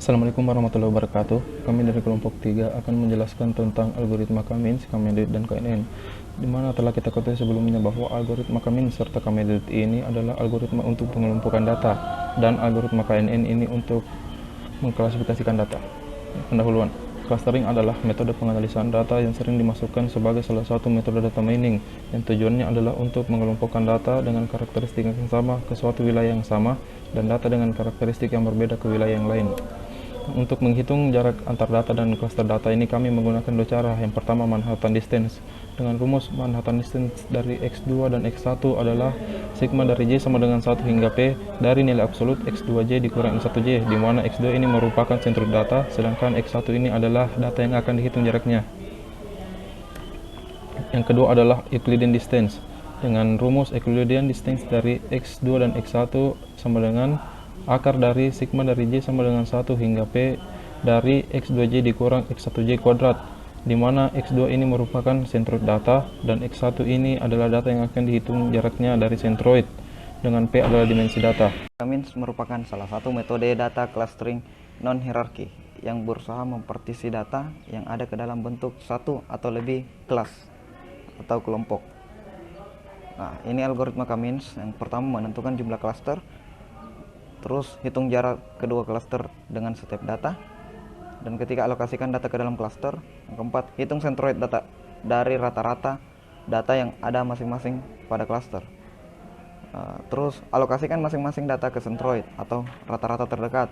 Assalamualaikum warahmatullahi wabarakatuh. Kami dari kelompok 3 akan menjelaskan tentang algoritma K-means, K-median, dan KNN. Di mana telah kita ketahui sebelumnya bahwa algoritma K-means serta K-median ini adalah algoritma untuk pengelompokan data, dan algoritma KNN ini untuk mengklasifikasikan data. Pendahuluan. Clustering adalah metode penganalisan data yang sering dimasukkan sebagai salah satu metode data mining, yang tujuannya adalah untuk mengelompokkan data dengan karakteristik yang sama ke suatu wilayah yang sama, dan data dengan karakteristik yang berbeda ke wilayah yang lain. Untuk menghitung jarak antar data dan cluster data ini kami menggunakan dua cara. Yang pertama, Manhattan Distance. Dengan rumus Manhattan Distance dari X2 dan X1 adalah sigma dari J sama dengan 1 hingga P dari nilai absolut X2J dikurang X1J, di mana X2 ini merupakan sentrum data, sedangkan X1 ini adalah data yang akan dihitung jaraknya. Yang kedua adalah Euclidean Distance. Dengan rumus Euclidean Distance dari X2 dan X1 sama dengan akar dari sigma dari J sama dengan 1 hingga P dari X2J dikurang X1J kuadrat, di mana X2 ini merupakan sentroid data dan X1 ini adalah data yang akan dihitung jaraknya dari sentroid, dengan P adalah dimensi data. K-means merupakan salah satu metode data clustering non-hierarki yang berusaha mempartisi data yang ada ke dalam bentuk satu atau lebih kelas atau kelompok. Nah, ini algoritma K-means. Yang pertama, menentukan jumlah cluster, terus hitung jarak kedua cluster dengan setiap data, dan ketika alokasikan data ke dalam cluster. Yang keempat, hitung centroid data dari rata-rata data yang ada masing-masing pada cluster. Terus alokasikan masing-masing data ke centroid atau rata-rata terdekat.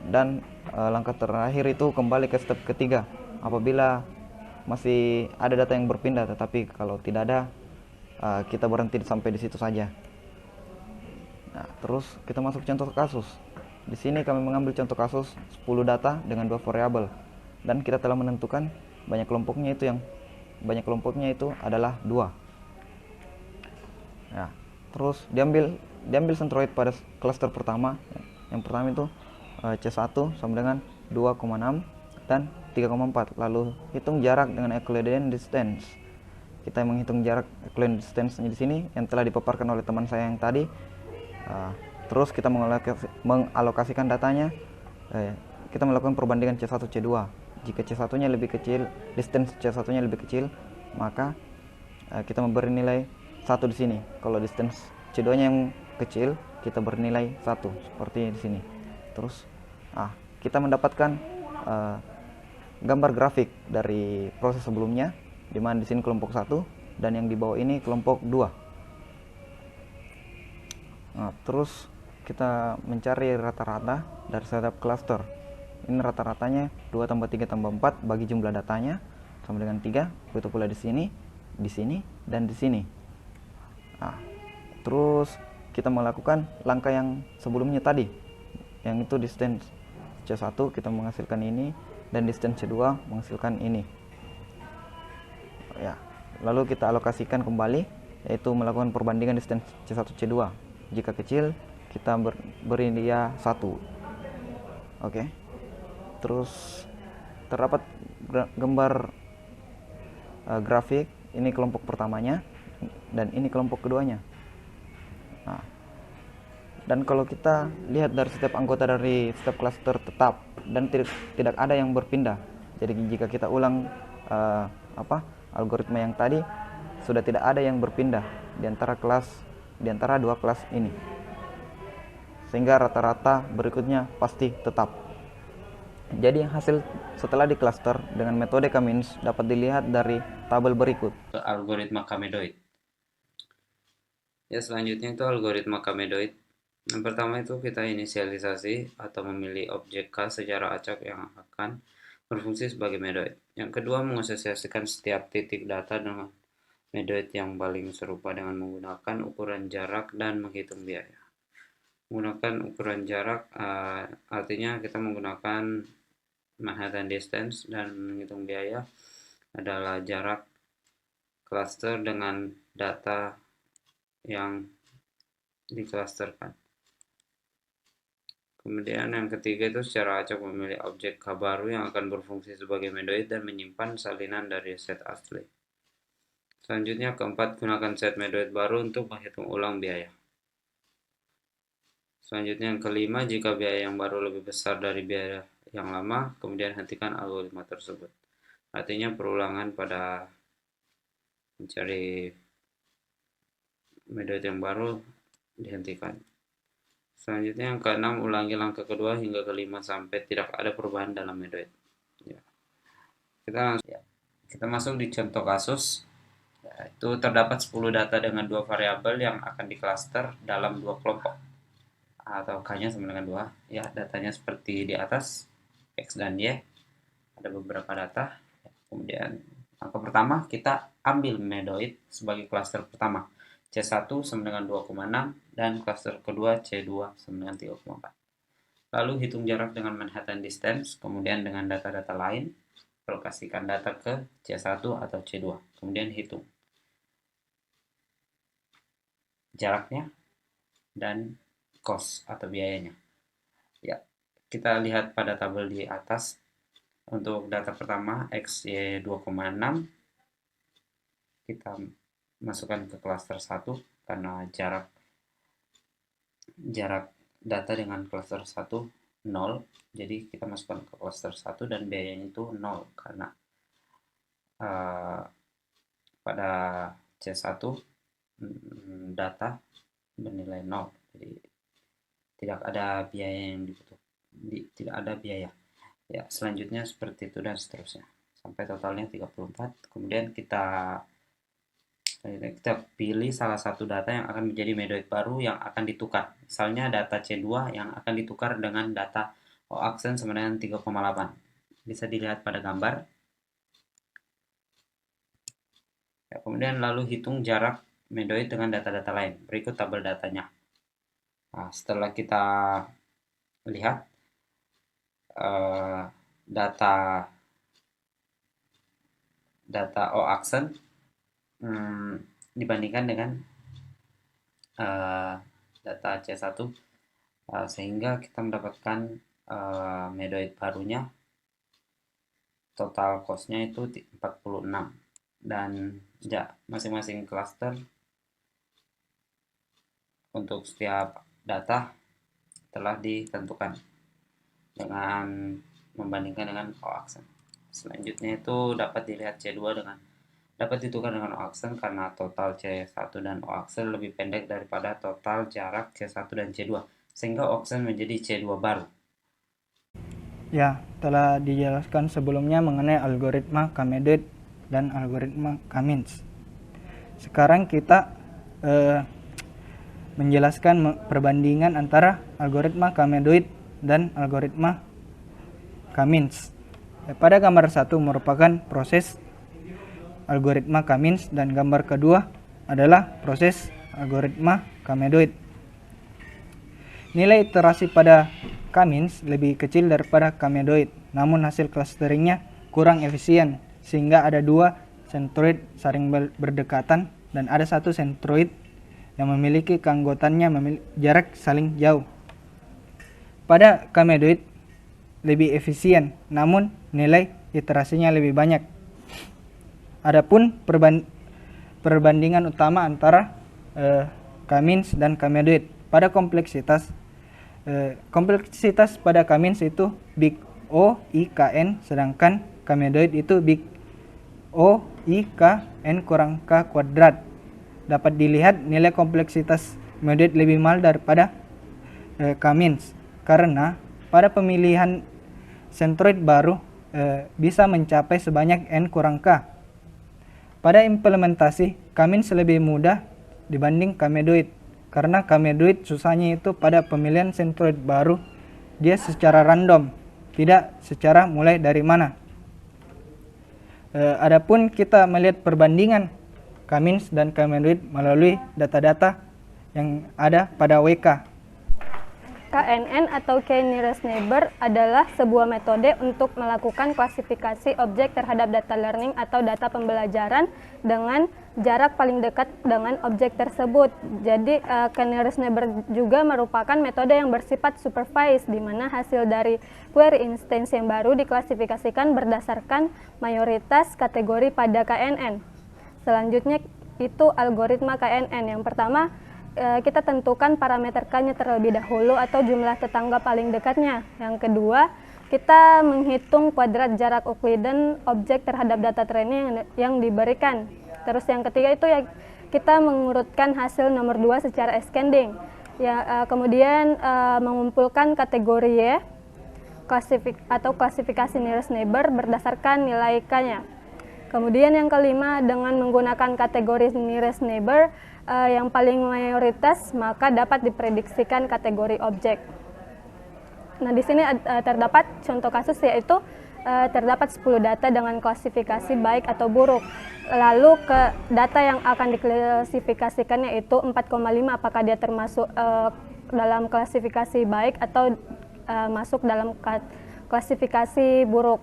Dan langkah terakhir itu kembali ke step ketiga apabila masih ada data yang berpindah, tetapi kalau tidak ada, kita berhenti sampai di situ saja. Nah, terus kita masuk contoh kasus. Di sini kami mengambil contoh kasus 10 data dengan 2 variabel, dan kita telah menentukan banyak kelompoknya itu adalah 2. Ya, terus diambil centroid pada cluster pertama. Yang pertama itu C1 sama dengan 2,6 dan 3,4. Lalu hitung jarak dengan Euclidean Distance. Kita menghitung jarak Euclidean Distance di sini yang telah dipaparkan oleh teman saya yang tadi. Terus kita mengalokasikan datanya. Kita melakukan perbandingan C1 C2. Jika C1-nya lebih kecil, distance C1-nya lebih kecil, maka kita memberi nilai 1 di sini. Kalau distance C2-nya yang kecil, kita bernilai 1 seperti di sini. Terus kita mendapatkan gambar grafik dari proses sebelumnya, di mana di sini kelompok 1 dan yang di bawah ini kelompok 2. Nah, terus kita mencari rata-rata dari setiap cluster. Ini rata-ratanya 2 tambah 3 tambah 4 bagi jumlah datanya sama dengan 3. Begitu pula di sini, dan di sini. Nah, terus kita melakukan langkah yang sebelumnya tadi, yang itu distance C1 kita menghasilkan ini, dan distance C2 menghasilkan ini. Ya, lalu kita alokasikan kembali, yaitu melakukan perbandingan distance C1 C2. Jika kecil, kita beri dia 1. Oke. Terus terdapat gambar grafik. Ini kelompok pertamanya dan ini kelompok keduanya. Nah, dan kalau kita lihat dari setiap anggota dari setiap cluster tetap dan tidak ada yang berpindah. Jadi jika kita ulang algoritma yang tadi, sudah tidak ada yang berpindah di antara dua kelas ini, sehingga rata-rata berikutnya pasti tetap. Jadi hasil setelah di cluster dengan metode K-means dapat dilihat dari tabel berikut. Algoritma Kamedoid. Ya, selanjutnya itu algoritma Kamedoid. Yang pertama itu kita inisialisasi atau memilih objek K secara acak yang akan berfungsi sebagai medoid. Yang kedua, mengasosiasikan setiap titik data dengan medoid yang paling serupa dengan menggunakan ukuran jarak dan menghitung biaya. Menggunakan ukuran jarak artinya kita menggunakan Manhattan Distance, dan menghitung biaya adalah jarak cluster dengan data yang diklusterkan. Kemudian yang ketiga itu secara acak memilih objek K baru yang akan berfungsi sebagai medoid dan menyimpan salinan dari set asli. Selanjutnya keempat, gunakan set medoid baru untuk menghitung ulang biaya. Selanjutnya yang kelima, jika biaya yang baru lebih besar dari biaya yang lama, kemudian hentikan algoritma tersebut. Artinya perulangan pada mencari metode yang baru dihentikan. Selanjutnya yang keenam, ulangi langkah kedua hingga kelima sampai tidak ada perubahan dalam metode. Ya. Kita masuk di contoh kasus. Itu terdapat 10 data dengan 2 variabel yang akan diklaster dalam 2 kelompok. Atau K-nya sama dengan 2. Ya, datanya seperti di atas, X dan Y. Ada beberapa data. Kemudian langkah pertama, kita ambil medoid sebagai klaster pertama. C1 sama dengan 2,6 dan klaster kedua C2 sama dengan 3,4. Lalu hitung jarak dengan Manhattan distance, kemudian dengan data-data lain, alokasikan data ke C1 atau C2, kemudian hitung jaraknya dan cost atau biayanya. Ya, kita lihat pada tabel di atas. Untuk data pertama XY 2,6 kita masukkan ke klaster 1 karena jarak data dengan klaster 1 0, jadi kita masukkan ke klaster 1 dan biayanya itu 0 karena pada C1 data bernilai 0, jadi tidak ada biaya yang tidak ada biaya. Ya, selanjutnya seperti itu dan seterusnya sampai totalnya 34. Kemudian kita pilih salah satu data yang akan menjadi medoid baru yang akan ditukar. Misalnya data C2 yang akan ditukar dengan data O-aksen sama dengan 3,8. Bisa dilihat pada gambar. Ya, kemudian lalu hitung jarak medoid dengan data-data lain. Berikut tabel datanya. Nah, setelah kita lihat data O-aksen dibandingkan dengan data C1, sehingga kita mendapatkan medoid barunya total cost-nya itu 46 dan ya, masing-masing cluster untuk setiap data telah ditentukan dengan membandingkan dengan O-aksen. Selanjutnya itu dapat dilihat C2 dapat ditukar dengan O-aksen karena total C1 dan O-aksen lebih pendek daripada total jarak C1 dan C2, sehingga O-aksen menjadi C2 baru. Ya, telah dijelaskan sebelumnya mengenai algoritma K-medoid dan algoritma K-means. Sekarang kita menjelaskan perbandingan antara algoritma K-medoid dan algoritma K-means. Pada gambar 1 merupakan proses algoritma K-means dan gambar kedua adalah proses algoritma K-medoid. Nilai iterasi pada K-means lebih kecil daripada K-medoid, namun hasil clusteringnya kurang efisien sehingga ada 2 centroid saling berdekatan dan ada 1 centroid yang memiliki keanggotaannya jarak saling jauh. Pada K-medoid lebih efisien, namun nilai iterasinya lebih banyak. Adapun perbandingan utama antara K-means dan K-medoid pada kompleksitas pada K-means itu big O I K N, sedangkan K-medoid itu big O I K N kurang K kuadrat. Dapat dilihat nilai kompleksitas medoid lebih mahal daripada K-means karena pada pemilihan centroid baru bisa mencapai sebanyak N kurang K. Pada implementasi, K-means lebih mudah dibanding K-medoid karena K-medoid susahnya itu pada pemilihan centroid baru, dia secara random, tidak secara mulai dari mana. Adapun kita melihat perbandingan K-means dan K-medoid melalui data-data yang ada pada WK. KNN atau K-nearest neighbor adalah sebuah metode untuk melakukan klasifikasi objek terhadap data learning atau data pembelajaran dengan jarak paling dekat dengan objek tersebut. Jadi K-nearest neighbor juga merupakan metode yang bersifat supervised, di mana hasil dari query instance yang baru diklasifikasikan berdasarkan mayoritas kategori pada KNN. Selanjutnya itu algoritma KNN. Yang pertama, kita tentukan parameter K-nya terlebih dahulu atau jumlah tetangga paling dekatnya. Yang kedua, kita menghitung kuadrat jarak Euclidean objek terhadap data training yang diberikan. Terus yang ketiga itu ya kita mengurutkan hasil nomor 2 secara ascending. Ya, kemudian mengumpulkan kategori Y klasifikasi nearest neighbor berdasarkan nilai K-nya. Kemudian yang kelima, dengan menggunakan kategori nearest neighbor yang paling mayoritas, maka dapat diprediksikan kategori objek. Nah, di sini terdapat contoh kasus, yaitu terdapat 10 data dengan klasifikasi baik atau buruk. Lalu ke data yang akan diklasifikasikannya itu 4,5, apakah dia termasuk dalam klasifikasi baik atau masuk dalam klasifikasi buruk.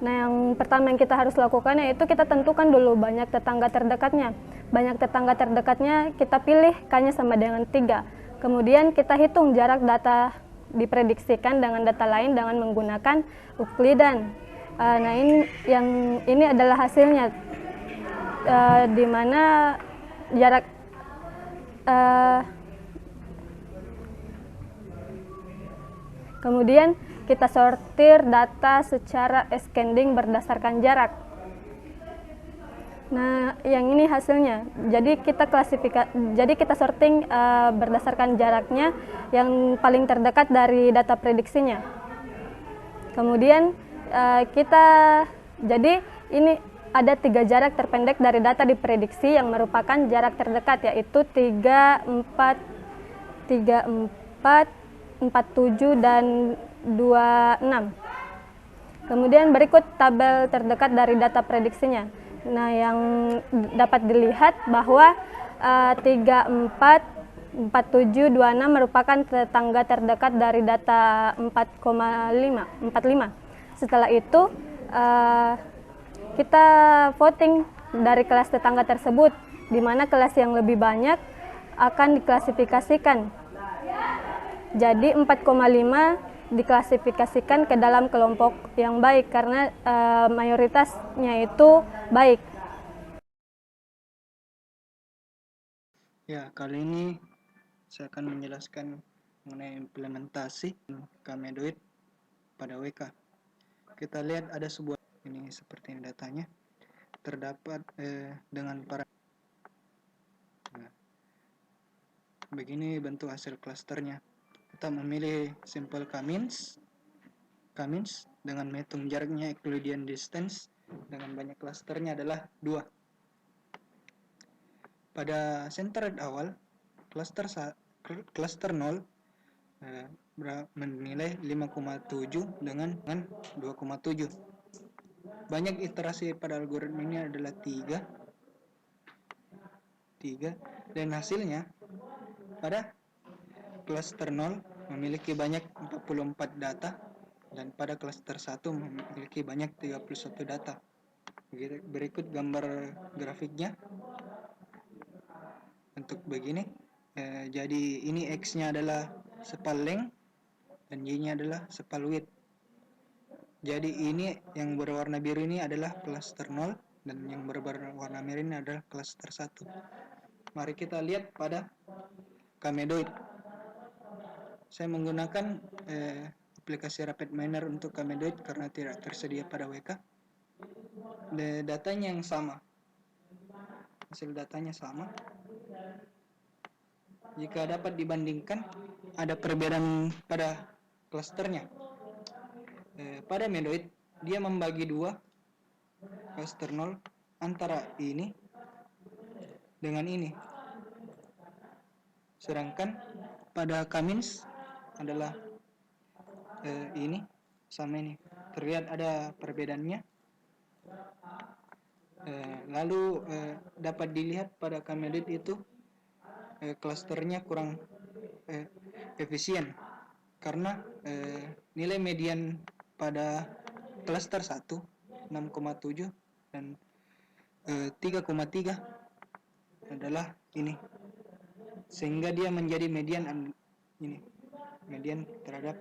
Nah, yang pertama yang kita harus lakukan yaitu kita tentukan dulu banyak tetangga terdekatnya. Banyak tetangga terdekatnya kita pilih K-nya sama dengan 3. Kemudian kita hitung jarak data diprediksikan dengan data lain dengan menggunakan Euclidean. Nah, ini adalah hasilnya, di mana jarak kemudian kita sortir data secara ascending berdasarkan jarak. Nah, yang ini hasilnya. Jadi kita sorting berdasarkan jaraknya yang paling terdekat dari data prediksinya. Kemudian jadi ini ada 3 jarak terpendek dari data diprediksi yang merupakan jarak terdekat, yaitu 3, 4, 47 dan 26. Kemudian berikut tabel terdekat dari data prediksinya. Nah, yang dapat dilihat bahwa 3, 4, 47, 26 merupakan tetangga terdekat dari data 45. Setelah itu kita voting dari kelas tetangga tersebut, di mana kelas yang lebih banyak akan diklasifikasikan. Jadi 4,5 diklasifikasikan ke dalam kelompok yang baik karena mayoritasnya itu baik. Ya, kali ini saya akan menjelaskan mengenai implementasi Kamedoid pada WK. Kita lihat ada sebuah, ini seperti ini datanya, terdapat dengan para. Nah, begini bentuk hasil klasternya. Kita memilih simple K-means dengan menghitung jaraknya Euclidean distance dengan banyak klasternya adalah 2. Pada centered awal, cluster 0 menilai 5,7 dengan 2,7. Banyak iterasi pada algoritma ini adalah 3 dan hasilnya pada cluster 0 memiliki banyak 44 data dan pada cluster 1 memiliki banyak 31 data. Berikut gambar grafiknya bentuk begini. Jadi ini X-nya adalah spal length dan Y-nya adalah spal width. Jadi ini yang berwarna biru ini adalah cluster 0 dan yang berwarna merah ini adalah cluster 1. Mari kita lihat pada Kamedoid. Saya menggunakan aplikasi RapidMiner untuk Kamedoid karena tidak tersedia pada WK. Datanya yang sama, hasil datanya sama. Jika dapat dibandingkan, ada perbedaan pada klasternya. Pada Medoid, dia membagi 2 cluster 0 antara ini dengan ini. Sedangkan pada K-means adalah ini sama ini. Terlihat ada perbedaannya. Lalu dapat dilihat pada Kamedoid itu klasternya kurang efisien karena nilai median pada klaster 1 6,7 dan 3,3 adalah ini, sehingga dia menjadi median terhadap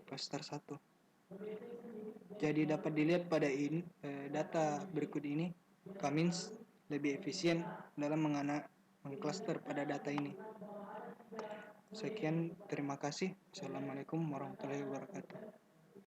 klaster 1. Jadi dapat dilihat pada ini data berikut ini, K-means lebih efisien dalam mengklaster pada data ini. Sekian, terima kasih. Assalamualaikum warahmatullahi wabarakatuh.